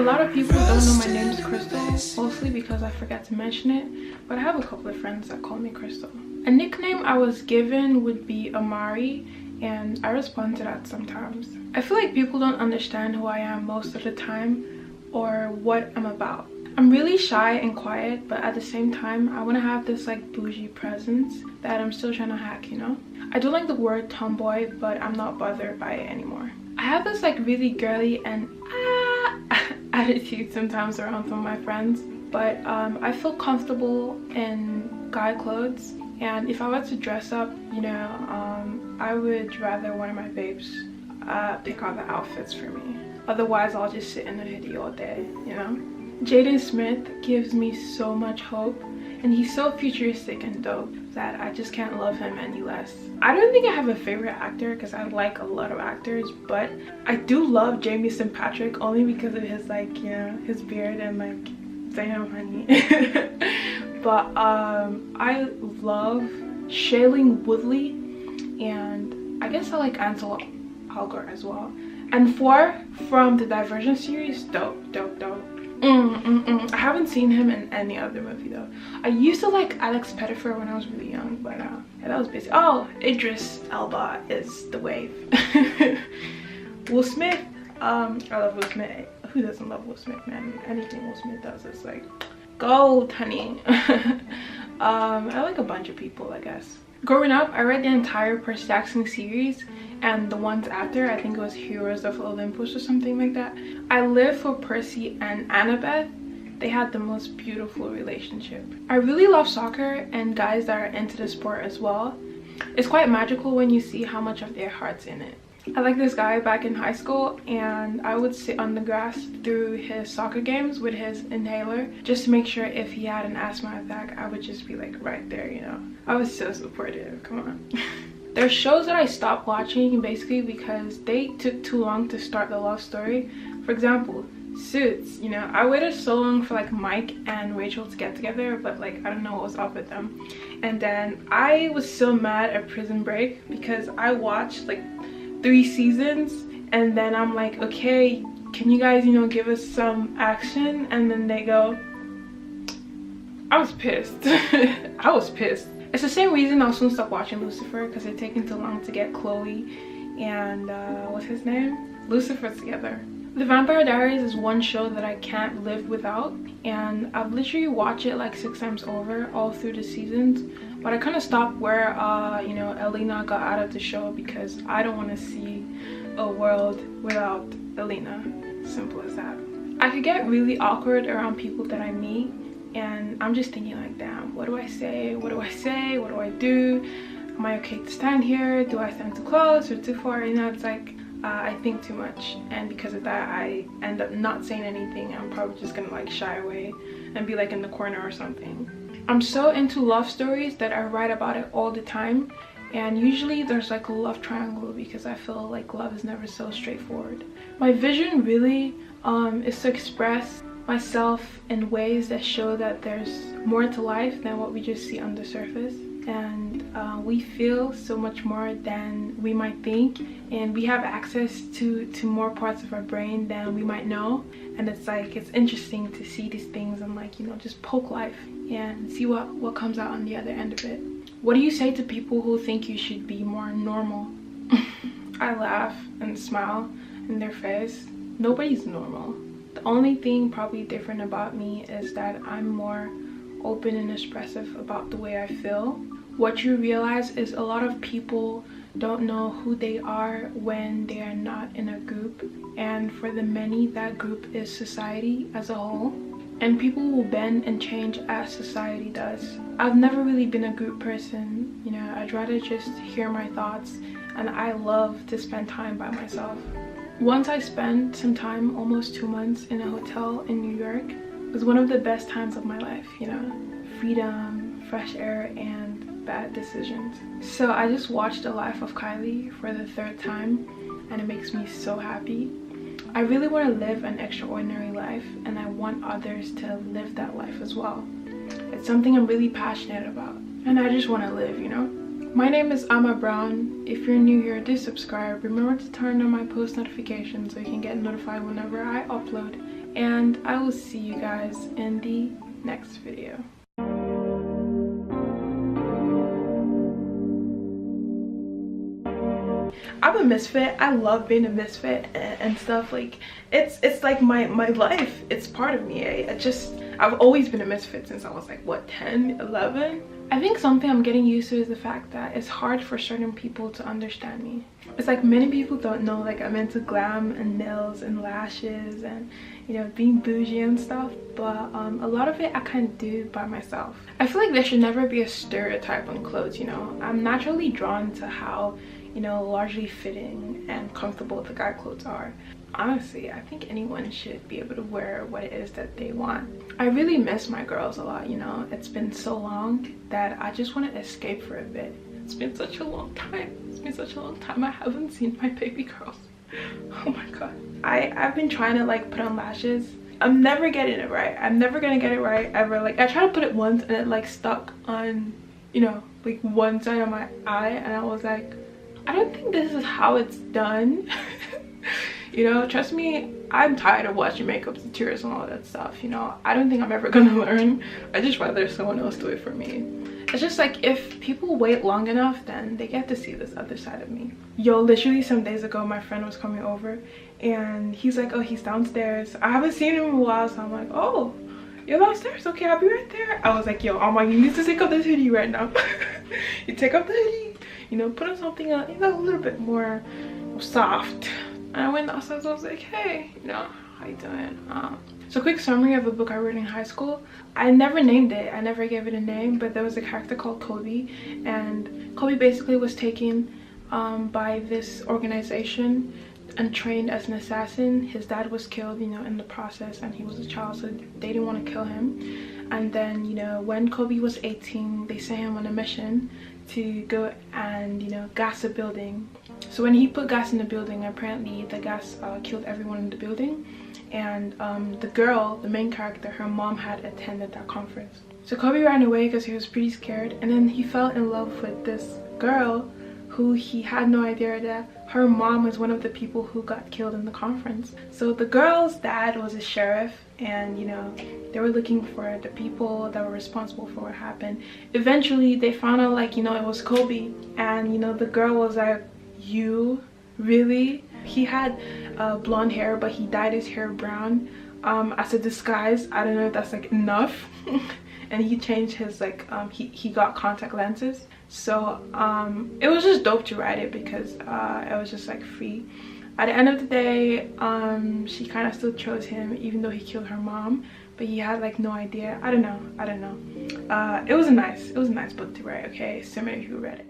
lot of people don't know my name is Crystal, mostly because I forget to mention it, but I have a couple of friends that call me Crystal. A nickname I was given would be Amari, and I respond to that sometimes. I feel like people don't understand who I am most of the time or what I'm about. I'm really shy and quiet, but at the same time I want to have this like bougie presence that I'm still trying to hack, you know? I don't like the word tomboy, but I'm not bothered by it anymore. I have this like really girly and attitude sometimes around some of my friends, but I feel comfortable in guy clothes, and if I were to dress up, you know, I would rather one of my babes pick out the outfits for me. Otherwise I'll just sit in a hoodie all day, you know? Jaden Smith gives me so much hope, and he's so futuristic and dope that I just can't love him any less. I don't think I have a favorite actor because I like a lot of actors, but I do love Jamie St. Patrick only because of his like, you know, his beard and like, damn honey. But I love Shailene Woodley, and I guess I like Ansel Elgort as well. And 4 from the Divergent series, dope. I haven't seen him in any other movie though. I used to like Alex Pettyfer when I was really young, but yeah, that was basic. Oh, Idris Elba is the wave. Will Smith, I love Will Smith. Who doesn't love Will Smith, man? Anything Will Smith does is like gold, honey. I like a bunch of people, I guess. Growing up, I read the entire Percy Jackson series, and the ones after, I think it was Heroes of Olympus or something like that. I live for Percy and Annabeth. They had the most beautiful relationship. I really love soccer and guys that are into the sport as well. It's quite magical when you see how much of their heart's in it. I like this guy back in high school, and I would sit on the grass through his soccer games with his inhaler just to make sure if he had an asthma attack, I would just be like right there, you know. I was so supportive, come on. There's shows that I stopped watching basically because they took too long to start the love story. For example, Suits, you know, I waited so long for like Mike and Rachel to get together, but like I don't know what was up with them. And then I was so mad at Prison Break because I watched like 3 seasons, and then I'm like, okay, can you guys, you know, give us some action? And then they go, I was pissed. I was pissed. It's the same reason I'll soon stop watching Lucifer, because it's taking too long to get Chloe and what's his name? Lucifer together. The Vampire Diaries is one show that I can't live without, and I've literally watched it like 6 times over all through the seasons. But I kind of stopped where you know, Elena got out of the show because I don't want to see a world without Elena. Simple as that. I could get really awkward around people that I meet, and I'm just thinking like, damn, what do I say? What do I say? What do I do? Am I okay to stand here? Do I stand too close or too far? You know, it's like I think too much, and because of that I end up not saying anything. I'm probably just gonna like shy away and be like in the corner or something. I'm so into love stories that I write about it all the time, and usually there's like a love triangle because I feel like love is never so straightforward. My vision really is to express myself in ways that show that there's more to life than what we just see on the surface, and we feel so much more than we might think, and we have access to more parts of our brain than we might know. And it's like, it's interesting to see these things and like, you know, just poke life and see what comes out on the other end of it. What do you say to people who think you should be more normal? I laugh and smile in their face. Nobody's normal. The only thing probably different about me is that I'm more open and expressive about the way I feel. What you realize is a lot of people don't know who they are when they are not in a group, and for the many, that group is society as a whole, and people will bend and change as society does. I've never really been a group person, you know. I'd rather just hear my thoughts, and I love to spend time by myself. Once I spent some time, almost 2 months, in a hotel in New York. It was one of the best times of my life, you know. Freedom, fresh air, and bad decisions. So I just watched The Life of Kylie for the 3rd time, and it makes me so happy. I really want to live an extraordinary life, and I want others to live that life as well. It's something I'm really passionate about, and I just want to live, you know. My name is Ama Brown. If you're new here, do subscribe. Remember to turn on my post notifications so you can get notified whenever I upload and I will see you guys in the next video. I'm a misfit. I love being a misfit and stuff. Like it's like my life. It's part of me. I've always been a misfit since I was like what, 10, 11. I think something I'm getting used to is the fact that it's hard for certain people to understand me. It's like many people don't know like I'm into glam and nails and lashes and, you know, being bougie and stuff, but a lot of it I kind of do by myself. I feel like there should never be a stereotype on clothes, you know. I'm naturally drawn to how, you know, largely fitting and comfortable the guy clothes are. Honestly, I think anyone should be able to wear what it is that they want. I really miss my girls a lot, you know. It's been so long that I just want to escape for a bit. It's been such a long time. It's been such a long time I haven't seen my baby girls. Oh my god. I've been trying to like put on lashes. I'm never getting it right. I'm never gonna get it right ever. Like I tried to put it once and it like stuck on, you know, like one side of my eye, and I was like, I don't think this is how it's done. You know, trust me, I'm tired of watching makeup tutorials and all that stuff, you know. I don't think I'm ever gonna learn. I just rather someone else do it for me. It's just like if people wait long enough, then they get to see this other side of me. Yo, literally some days ago my friend was coming over and he's like, oh, he's downstairs. I haven't seen him in a while, so I'm like, oh, you're downstairs? Okay, I'll be right there. I was like, yo, Ama, you need to take off this hoodie right now. You take off the hoodie, you know, put on something you know, a little bit more soft. And I went outside, so I was like, hey, you know, how you doing? So quick summary of a book I read in high school. I never named it. I never gave it a name, but there was a character called Kobe, and Kobe basically was taken by this organization and trained as an assassin. His dad was killed, you know, in the process, and he was a child, so they didn't want to kill him. And then, you know, when Kobe was 18, they sent him on a mission to go and, you know, gas a building. So when he put gas in the building, apparently the gas killed everyone in the building. And the girl, the main character, her mom had attended that conference. So Kobe ran away because he was pretty scared, and then he fell in love with this girl who he had no idea that her mom was one of the people who got killed in the conference. So the girl's dad was a sheriff, and, you know, they were looking for the people that were responsible for what happened. Eventually they found out, like, you know, it was Kobe, and, you know, the girl was like, you really? He had blonde hair, but he dyed his hair brown as a disguise. I don't know if that's like enough. And he changed his like he got contact lenses. So it was just dope to write it because it was just like free. At the end of the day, she kind of still chose him even though he killed her mom, but he had like no idea. I don't know. It was a nice book to write. Okay, so many people read it.